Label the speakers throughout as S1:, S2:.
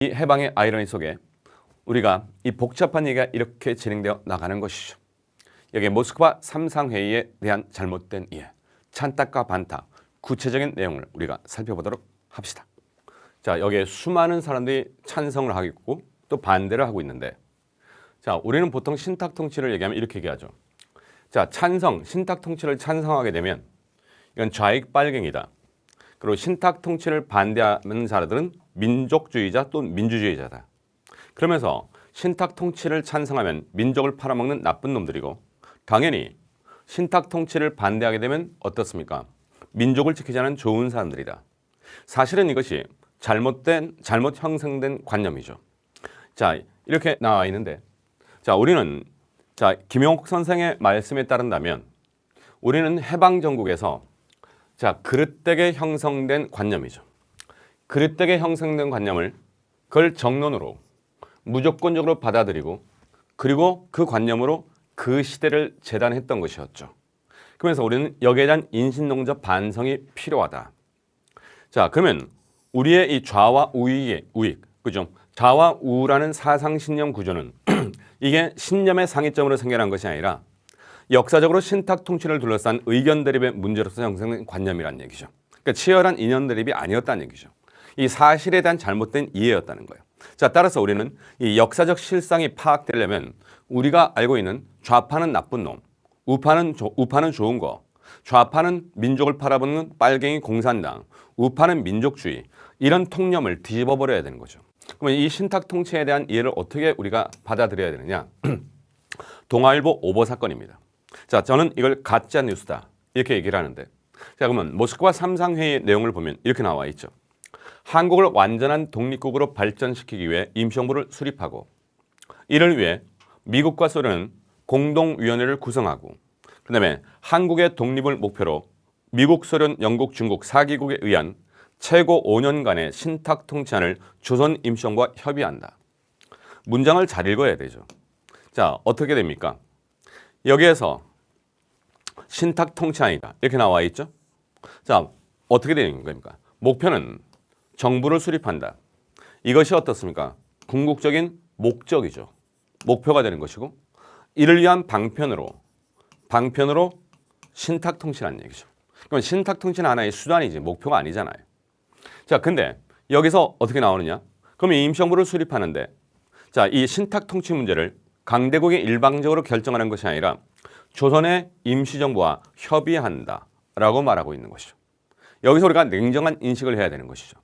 S1: 이 해방의 아이러니 속에 우리가 이 복잡한 얘기가 이렇게 진행되어 나가는 것이죠. 여기 모스크바 3상회의에 대한 잘못된 이해, 찬탁과 반탁, 구체적인 내용을 우리가 살펴보도록 합시다. 자, 여기에 수많은 사람들이 찬성을 하고 있고 또 반대를 하고 있는데, 자, 우리는 보통 신탁 통치를 얘기하면 이렇게 얘기하죠. 자, 신탁 통치를 찬성하게 되면 이건 좌익 빨갱이다. 그리고 신탁 통치를 반대하는 사람들은 민족주의자 또는 민주주의자다. 그러면서 신탁 통치를 찬성하면 민족을 팔아먹는 나쁜 놈들이고, 당연히 신탁 통치를 반대하게 되면 어떻습니까? 민족을 지키지 않은 좋은 사람들이다. 사실은 이것이 잘못 형성된 관념이죠. 자, 이렇게 나와 있는데, 자, 우리는 김용옥 선생의 말씀에 따른다면 우리는 해방 전국에서 그릇되게 형성된 관념이죠. 그릇되게 형성된 관념을 그걸 정론으로 무조건적으로 받아들이고, 그리고 그 관념으로 그 시대를 재단했던 것이었죠. 그러면서 우리는 여기에 대한 인신농적 반성이 필요하다. 자, 그러면 우리의 이 좌와 우익의 우익, 그죠? 좌와 우라는 사상 신념 구조는 이게 신념의 상이점으로 생겨난 것이 아니라 역사적으로 신탁 통치를 둘러싼 의견 대립의 문제로서 형성된 관념이라는 얘기죠. 그러니까 치열한 이념 대립이 아니었다는 얘기죠. 이 사실에 대한 잘못된 이해였다는 거예요. 자, 따라서 우리는 이 역사적 실상이 파악되려면 우리가 알고 있는 좌파는 나쁜 놈, 우파는 좋은 거, 좌파는 민족을 팔아먹는 빨갱이 공산당, 우파는 민족주의, 이런 통념을 뒤집어버려야 되는 거죠. 그러면 이 신탁 통치에 대한 이해를 어떻게 우리가 받아들여야 되느냐? 동아일보 오보 사건입니다. 자, 저는 이걸 가짜 뉴스다 이렇게 얘기를 하는데, 자, 그러면 모스크바 3상회의 내용을 보면 이렇게 나와 있죠. 한국을 완전한 독립국으로 발전시키기 위해 임시정부를 수립하고, 이를 위해 미국과 소련은 공동위원회를 구성하고, 그 다음에 한국의 독립을 목표로 미국, 소련, 영국, 중국 4개국에 의한 최고 5년간의 신탁 통치안을 조선 임시정부와 협의한다. 문장을 잘 읽어야 되죠. 자, 어떻게 됩니까? 여기에서 신탁 통치안이다 이렇게 나와 있죠. 자, 어떻게 되는 겁니까? 목표는 정부를 수립한다. 이것이 어떻습니까? 궁극적인 목적이죠. 목표가 되는 것이고, 이를 위한 방편으로 신탁 통치라는 얘기죠. 그럼 신탁 통치는 하나의 수단이지 목표가 아니잖아요. 자, 근데 여기서 어떻게 나오느냐? 그럼 이 임시정부를 수립하는데, 자, 이 신탁 통치 문제를 강대국이 일방적으로 결정하는 것이 아니라 조선의 임시정부와 협의한다라고 말하고 있는 것이죠. 여기서 우리가 냉정한 인식을 해야 되는 것이죠.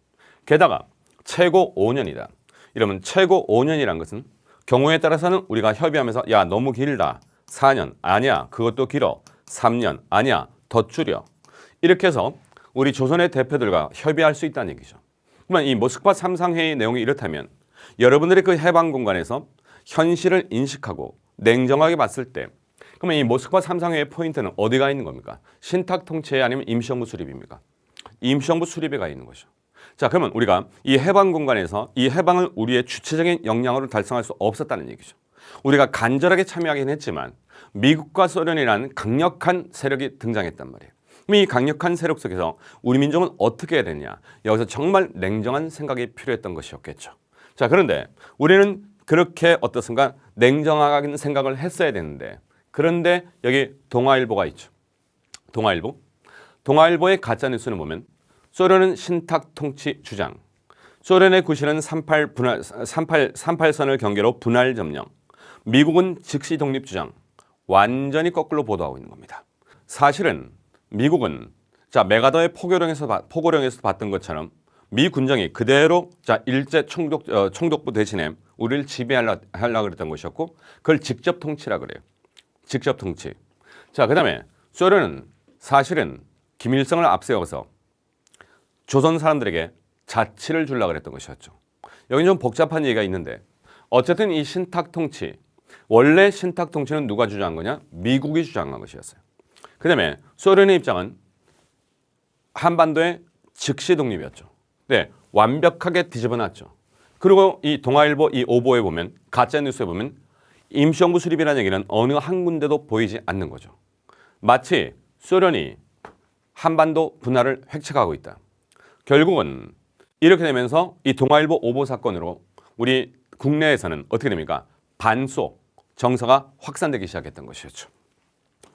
S1: 게다가 최고 5년이다. 이러면 최고 5년이란 것은 경우에 따라서는 우리가 협의하면서 야, 너무 길다. 4년. 아니야. 그것도 길어. 3년. 아니야. 더 줄여. 이렇게 해서 우리 조선의 대표들과 협의할 수 있다는 얘기죠. 그러면 이 모스크바 3상회의 내용이 이렇다면 여러분들이 그 해방 공간에서 현실을 인식하고 냉정하게 봤을 때, 그러면 이 모스크바 3상회의 포인트는 어디가 있는 겁니까? 신탁 통치에 아니면 임시정부 수립입니까? 임시정부 수립에 가 있는 거죠. 자, 그러면 우리가 이 해방 공간에서 이 해방을 우리의 주체적인 역량으로 달성할 수 없었다는 얘기죠. 우리가 간절하게 참여하긴 했지만 미국과 소련이라는 강력한 세력이 등장했단 말이에요. 그럼 이 강력한 세력 속에서 우리 민족은 어떻게 해야 되냐? 여기서 정말 냉정한 생각이 필요했던 것이었겠죠. 자, 그런데 우리는 그렇게 어떻습니까? 냉정하게 생각을 했어야 되는데, 그런데 여기 동아일보가 있죠. 동아일보의 가짜뉴스를 보면 소련은 신탁 통치 주장, 소련의 구실은 38선을 경계로 분할 점령, 미국은 즉시 독립 주장, 완전히 거꾸로 보도하고 있는 겁니다. 사실은 미국은 메가더의 포고령에서 봤던 것처럼 미 군정이 그대로 일제 총독부 대신에 우리를 지배하려고 그랬던 것이었고, 그걸 직접 통치라 그래요. 직접 통치. 자, 그다음에 소련은 사실은 김일성을 앞세워서 조선 사람들에게 자치를 주려고 그랬던 것이었죠. 여기 좀 복잡한 얘기가 있는데, 어쨌든 이 신탁 통치, 원래 신탁 통치는 누가 주장한 거냐? 미국이 주장한 것이었어요. 그 다음에 소련의 입장은 한반도의 즉시 독립이었죠. 네, 완벽하게 뒤집어놨죠. 그리고 이 동아일보 이 오보에 보면, 가짜뉴스에 보면 임시정부 수립이라는 얘기는 어느 한 군데도 보이지 않는 거죠. 마치 소련이 한반도 분할을 획책하고 있다. 결국은 이렇게 되면서 이 동아일보 오보 사건으로 우리 국내에서는 어떻게 됩니까? 반소 정서가 확산되기 시작했던 것이었죠.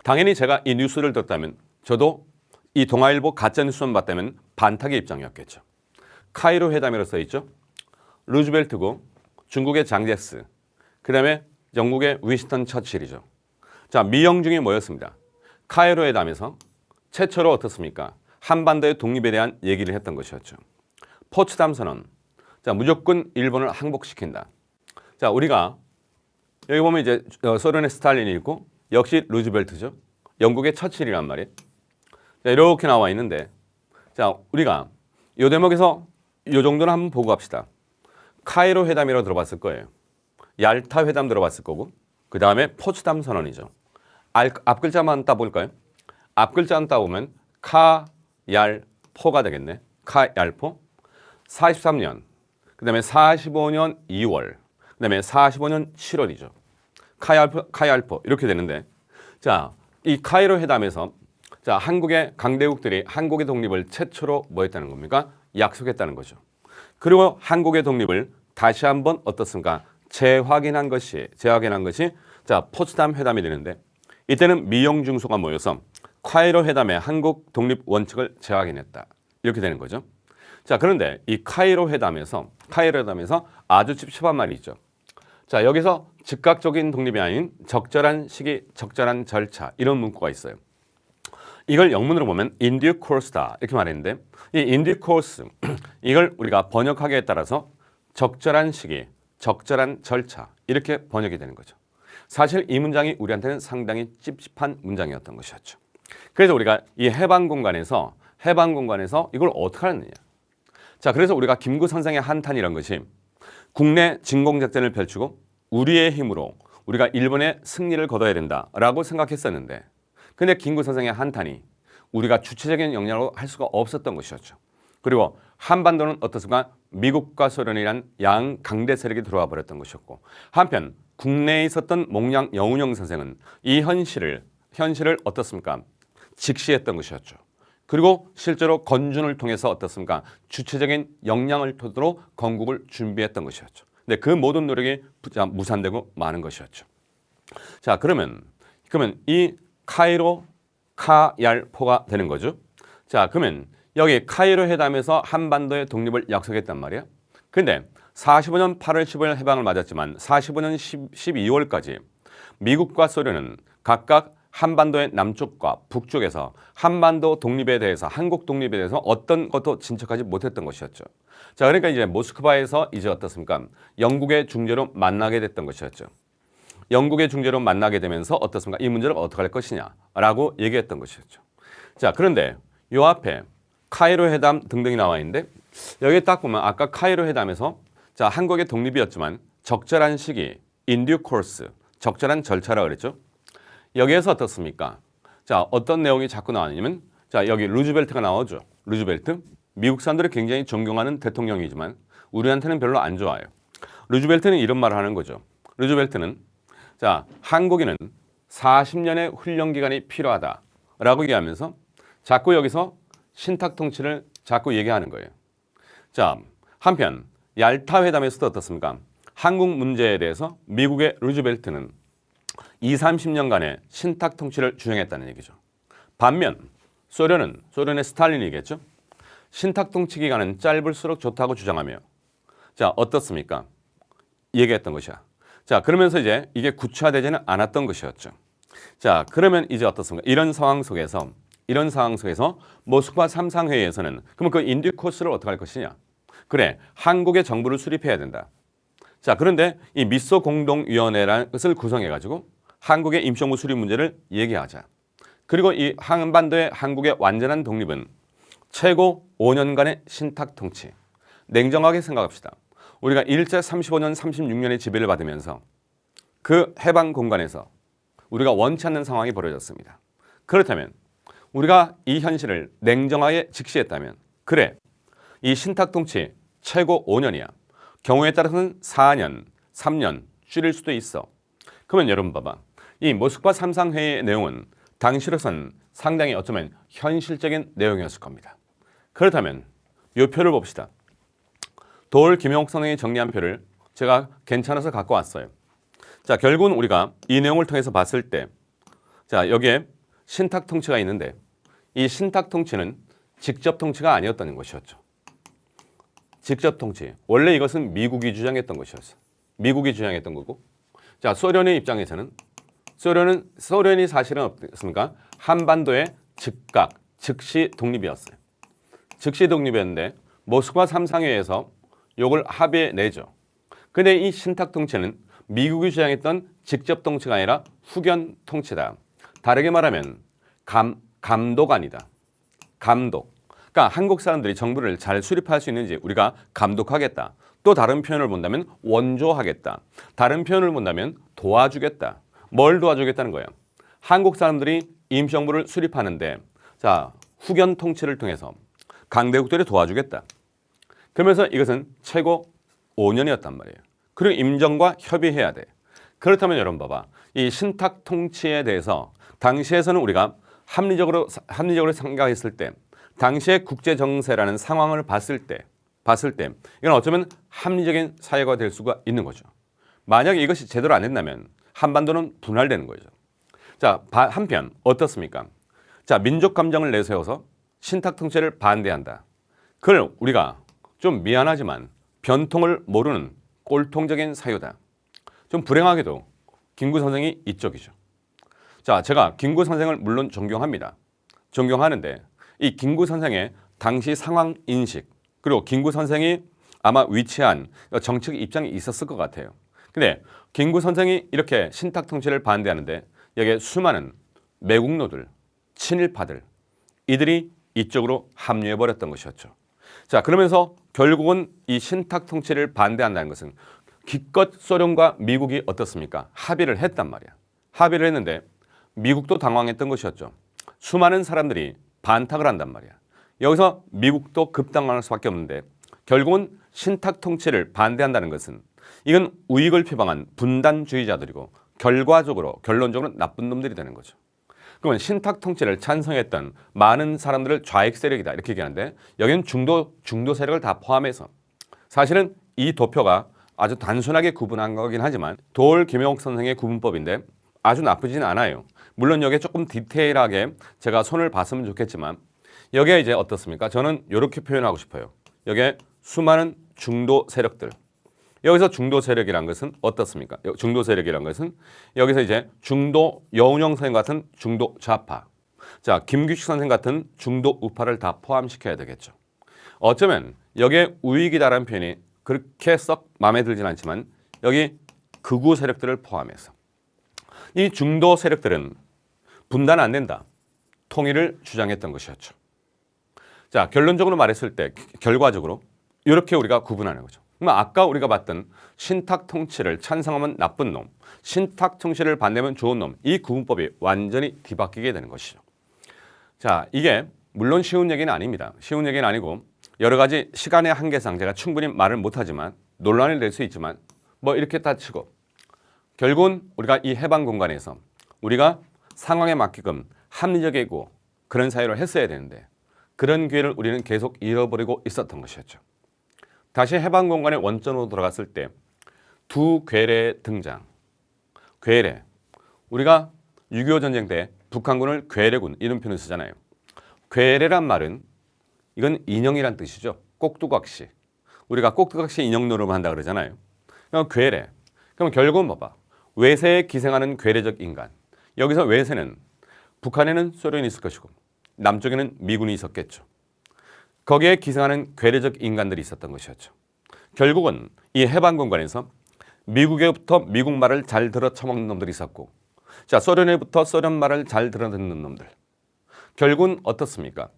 S1: 당연히 제가 이 뉴스를 듣다면 저도 이 동아일보 가짜뉴스만 봤다면 반탁의 입장이었겠죠. 카이로 회담이라고 써있죠. 루즈벨트고 중국의 장제스, 그 다음에 영국의 윈스턴 처칠이죠. 자, 미영중이 모였습니다. 카이로 회담에서 최초로 어떻습니까? 한반도의 독립에 대한 얘기를 했던 것이었죠. 포츠담 선언. 자, 무조건 일본을 항복시킨다. 자, 우리가 여기 보면 이제 소련의 스탈린이 있고 역시 루즈벨트죠. 영국의 처칠이란 말이에요. 자, 이렇게 나와 있는데 자, 우리가 이 대목에서 이 정도는 한번 보고 갑시다. 카이로 회담이라고 들어봤을 거예요. 얄타 회담 들어봤을 거고 그 다음에 포츠담 선언이죠. 앞 글자만 따볼까요? 앞 글자만 따보면 카, 얄, 포가 되겠네. 카, 얄, 포. 43년, 그 다음에 45년 2월, 그 다음에 45년 7월이죠. 카얄포 이렇게 되는데 자, 이 카이로 회담에서 자, 한국의 강대국들이 한국의 독립을 최초로 뭐 했다는 겁니까? 약속했다는 거죠. 그리고 한국의 독립을 다시 한번 어떻습니까? 재확인한 것이 자, 포츠담 회담이 되는데 이때는 미영중소가 모여서 카이로 회담의 한국 독립 원칙을 재확인했다. 이렇게 되는 거죠. 자, 그런데 이 카이로 회담에서 아주 찝찝한 말이 있죠. 자, 여기서 즉각적인 독립이 아닌 적절한 시기, 적절한 절차 이런 문구가 있어요. 이걸 영문으로 보면 in due course다 이렇게 말했는데 이 in due course 이걸 우리가 번역하기에 따라서 적절한 시기, 적절한 절차 이렇게 번역이 되는 거죠. 사실 이 문장이 우리한테는 상당히 찝찝한 문장이었던 것이었죠. 그래서 우리가 이 해방 공간에서 이걸 어떻게 하느냐. 자, 그래서 우리가 김구 선생의 한탄이란 것이 국내 진공작전을 펼치고 우리의 힘으로 우리가 일본의 승리를 거둬야 된다라고 생각했었는데 근데 김구 선생의 한탄이 우리가 주체적인 역량으로 할 수가 없었던 것이었죠. 그리고 한반도는 어떻습니까? 미국과 소련이란 양 강대 세력이 들어와 버렸던 것이었고 한편 국내에 있었던 몽양 영운영 선생은 이 현실을 어떻습니까? 직시했던 것이었죠. 그리고 실제로 건준을 통해서 어떻습니까? 주체적인 역량을 토대로 건국을 준비했던 것이었죠. 근데 그 모든 노력이 무산되고 마는 것이었죠. 자, 그러면 이 카이로 카얄포가 되는 거죠. 자, 그러면 여기 카이로 회담에서 한반도의 독립을 약속했단 말이에요. 근데 45년 8월 15일 해방을 맞았지만 45년 12월까지 미국과 소련은 각각 한반도의 남쪽과 북쪽에서 한반도 독립에 대해서 한국 독립에 대해서 어떤 것도 진척하지 못했던 것이었죠. 자, 그러니까 이제 모스크바에서 이제 어떻습니까? 영국의 중재로 만나게 됐던 것이었죠. 영국의 중재로 만나게 되면서 어떻습니까? 이 문제를 어떻게 할 것이냐라고 얘기했던 것이었죠. 자, 그런데 요 앞에 카이로 회담 등등이 나와 있는데 여기 딱 보면 아까 카이로 회담에서 자, 한국의 독립이었지만 적절한 시기, in due course, 적절한 절차라고 그랬죠. 여기에서 어떻습니까? 자, 어떤 내용이 자꾸 나왔냐면 자, 여기 루즈벨트가 나오죠. 루즈벨트. 미국 사람들이 굉장히 존경하는 대통령이지만 우리한테는 별로 안 좋아요. 루즈벨트는 이런 말을 하는 거죠. 루즈벨트는 자, 한국인은 40년의 훈련 기간이 필요하다라고 얘기하면서 자꾸 여기서 신탁 통치를 자꾸 얘기하는 거예요. 자, 한편 얄타 회담에서도 어떻습니까? 한국 문제에 대해서 미국의 루즈벨트는 20-30년간의 신탁 통치를 주행했다는 얘기죠. 반면 소련의 스탈린이겠죠. 신탁 통치 기간은 짧을수록 좋다고 주장하며 자, 어떻습니까? 얘기했던 것이야. 자, 그러면서 이제 이게 구체화되지는 않았던 것이었죠. 자, 그러면 이제 어떻습니까? 이런 상황 속에서 모스크바 3상회의에서는 그러면 그 인디 코스를 어떻게 할 것이냐? 그래, 한국의 정부를 수립해야 된다. 자, 그런데 이 미소 공동위원회라는 것을 구성해가지고 한국의 임시정부 수립 문제를 얘기하자. 그리고 이 한반도의 한국의 완전한 독립은 최고 5년간의 신탁 통치. 냉정하게 생각합시다. 우리가 일제 35년, 36년의 지배를 받으면서 그 해방 공간에서 우리가 원치 않는 상황이 벌어졌습니다. 그렇다면 우리가 이 현실을 냉정하게 직시했다면 그래, 이 신탁 통치 최고 5년이야. 경우에 따라서는 4년, 3년 줄일 수도 있어. 그러면 여러분 봐봐. 이 모스크바 3상회의의 내용은 당시로선 상당히 어쩌면 현실적인 내용이었을 겁니다. 그렇다면 이 표를 봅시다. 도올 김영옥 선생이 정리한 표를 제가 괜찮아서 갖고 왔어요. 자, 결국은 우리가 이 내용을 통해서 봤을 때, 자, 여기에 신탁 통치가 있는데 이 신탁 통치는 직접 통치가 아니었다는 것이었죠. 직접 통치. 원래 이것은 미국이 주장했던 것이었어. 미국이 주장했던 거고. 자, 소련의 입장에서는 소련이 사실은 어떻습니까? 한반도의 즉각, 즉시 독립이었어요. 즉시 독립이었는데 모스크바 3상회에서 이걸 합의해 내죠. 근데 이 신탁 통치는 미국이 주장했던 직접 통치가 아니라 후견 통치다. 다르게 말하면 감독 아니다. 감독. 그러니까 한국 사람들이 정부를 잘 수립할 수 있는지 우리가 감독하겠다. 또 다른 표현을 본다면 원조하겠다. 다른 표현을 본다면 도와주겠다. 뭘 도와주겠다는 거예요? 한국 사람들이 임시정부를 수립하는데 자, 후견 통치를 통해서 강대국들이 도와주겠다. 그러면서 이것은 최고 5년이었단 말이에요. 그리고 임정과 협의해야 돼. 그렇다면 여러분 봐봐. 이 신탁 통치에 대해서 당시에서는 우리가 합리적으로 생각했을 때 당시의 국제 정세라는 상황을 봤을 때 이건 어쩌면 합리적인 사회가 될 수가 있는 거죠. 만약에 이것이 제대로 안 된다면 한반도는 분할되는 거죠. 자, 한편 어떻습니까? 자, 민족 감정을 내세워서 신탁 통치를 반대한다. 그걸 우리가 좀 미안하지만 변통을 모르는 꼴통적인 사유다. 좀 불행하게도 김구 선생이 이쪽이죠. 자, 제가 김구 선생을 물론 존경합니다. 존경하는데 이 김구 선생의 당시 상황 인식 그리고 김구 선생이 아마 위치한 정책 입장이 있었을 것 같아요. 근데 김구 선생이 이렇게 신탁 통치를 반대하는데 여기에 수많은 매국노들, 친일파들 이들이 이쪽으로 합류해버렸던 것이었죠. 자, 그러면서 결국은 이 신탁 통치를 반대한다는 것은 기껏 소련과 미국이 어떻습니까? 합의를 했단 말이야. 합의를 했는데 미국도 당황했던 것이었죠. 수많은 사람들이 반탁을 한단 말이야. 여기서 미국도 급당할 수밖에 없는데 결국은 신탁 통치를 반대한다는 것은 이건 우익을 표방한 분단주의자들이고 결론적으로 나쁜 놈들이 되는 거죠. 그러면 신탁 통치를 찬성했던 많은 사람들을 좌익 세력이다 이렇게 얘기하는데 여기는 중도 세력을 다 포함해서 사실은 이 도표가 아주 단순하게 구분한 거긴 하지만 도올 김영옥 선생의 구분법인데 아주 나쁘진 않아요. 물론 여기에 조금 디테일하게 제가 손을 봤으면 좋겠지만 여기에 이제 어떻습니까? 저는 이렇게 표현하고 싶어요. 여기에 수많은 중도 세력들. 여기서 중도 세력이란 것은 어떻습니까? 중도 세력이란 것은 여기서 이제 중도 여운형 선생 같은 중도 좌파. 자, 김규식 선생 같은 중도 우파를 다 포함시켜야 되겠죠. 어쩌면 여기에 우익이다라는 표현이 그렇게 썩 마음에 들진 않지만 여기 극우 세력들을 포함해서 이 중도 세력들은 분단 안 된다. 통일을 주장했던 것이었죠. 자, 결론적으로 말했을 때 결과적으로 이렇게 우리가 구분하는 거죠. 그럼 아까 우리가 봤던 신탁 통치를 찬성하면 나쁜 놈, 신탁 통치를 반대하면 좋은 놈, 이 구분법이 완전히 뒤바뀌게 되는 것이죠. 자, 이게 물론 쉬운 얘기는 아닙니다. 쉬운 얘기는 아니고 여러 가지 시간의 한계상 제가 충분히 말을 못하지만 논란이 될 수 있지만 뭐 이렇게 다 치고 결국은 우리가 이 해방 공간에서 우리가 상황에 맞게끔 합리적이고 그런 사회를 했어야 되는데 그런 기회를 우리는 계속 잃어버리고 있었던 것이었죠. 다시 해방 공간의 원점으로 돌아갔을 때 두 괴뢰 등장. 괴뢰. 우리가 6.25 전쟁 때 북한군을 괴뢰군 이런 표현을 쓰잖아요. 괴뢰란 말은 이건 인형이란 뜻이죠. 꼭두각시. 우리가 꼭두각시 인형 노름을 한다 그러잖아요. 그럼 괴뢰. 그럼 결국은 봐봐. 외세에 기생하는 괴뢰적 인간. 여기서 외세는 북한에는 소련이 있을 것이고 남쪽에는 미군이 있었겠죠. 거기에 기생하는 괴뢰적 인간들이 있었던 것이었죠. 결국은 이 해방 공간에서 미국에부터 미국 말을 잘 들어 처먹는 놈들이 있었고 자, 소련에부터 소련 말을 잘 들어 듣는 놈들. 결국은 어떻습니까?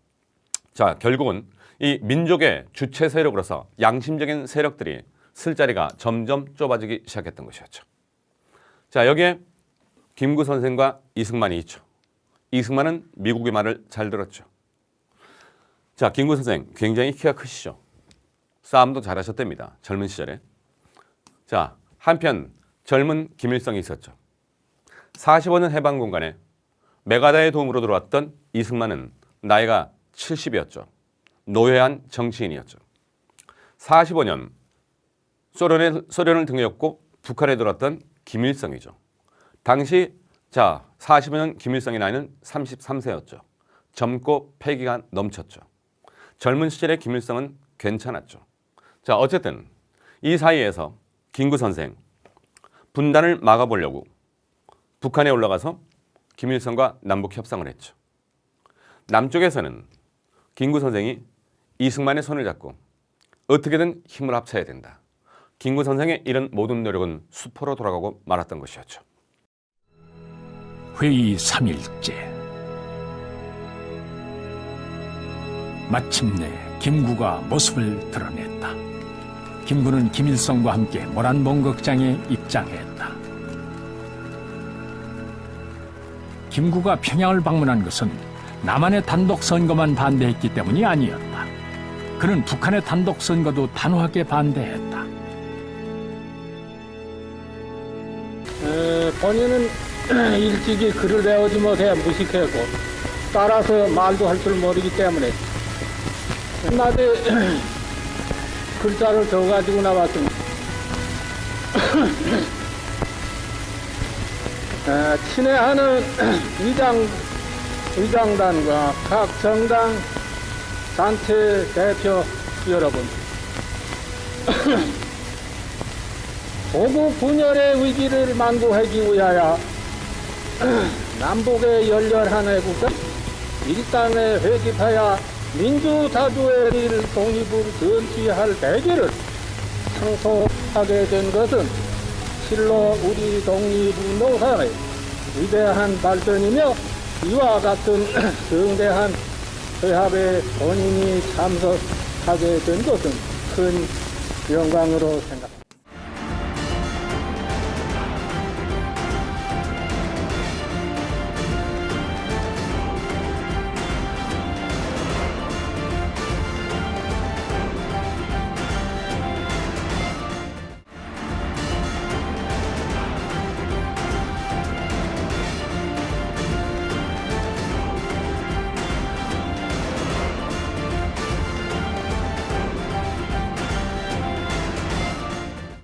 S1: 자, 결국은 이 민족의 주체 세력으로서 양심적인 세력들이 쓸 자리가 점점 좁아지기 시작했던 것이었죠. 자, 여기에 김구 선생과 이승만이 있죠. 이승만은 미국의 말을 잘 들었죠. 자, 김구 선생 굉장히 키가 크시죠. 싸움도 잘하셨답니다. 젊은 시절에. 자, 한편 젊은 김일성이 있었죠. 45년 해방 공간에 메가다의 도움으로 들어왔던 이승만은 나이가 70이었죠. 노회한 정치인이었죠. 45년 소련을 등에업고 북한에 들어왔던 김일성이죠. 당시 40여 김일성의 나이는 33세였죠. 젊고 패기가 넘쳤죠. 젊은 시절의 김일성은 괜찮았죠. 어쨌든 이 사이에서 김구 선생 분단을 막아보려고 북한에 올라가서 김일성과 남북 협상을 했죠. 남쪽에서는 김구 선생이 이승만의 손을 잡고 어떻게든 힘을 합쳐야 된다. 김구 선생의 이런 모든 노력은 수포로 돌아가고 말았던 것이었죠.
S2: 회의 3일째. 마침내 김구가 모습을 드러냈다. 김구는 김일성과 함께 모란봉극장에 입장했다. 김구가 평양을 방문한 것은 남한의 단독 선거만 반대했기 때문이 아니었다. 그는 북한의 단독 선거도 단호하게 반대했다.
S3: 본인은 일찍이 글을 배우지 못해 무식했고 따라서 말도 할 줄 모르기 때문에 낮에 글자를 적어가지고 나왔습니다. 친애하는 의장단과 각 정당 단체 대표 여러분, 고국 분열의 위기를 만구하기 위하여 남북의 열렬한 애국은 일당에 회집하여 민주사주의 독립을 전취할 대기를 상소하게 된 것은 실로 우리 독립운동사의 위대한 발전이며 이와 같은 성대한 회합에 본인이 참석하게 된 것은 큰 영광으로 생각합니다.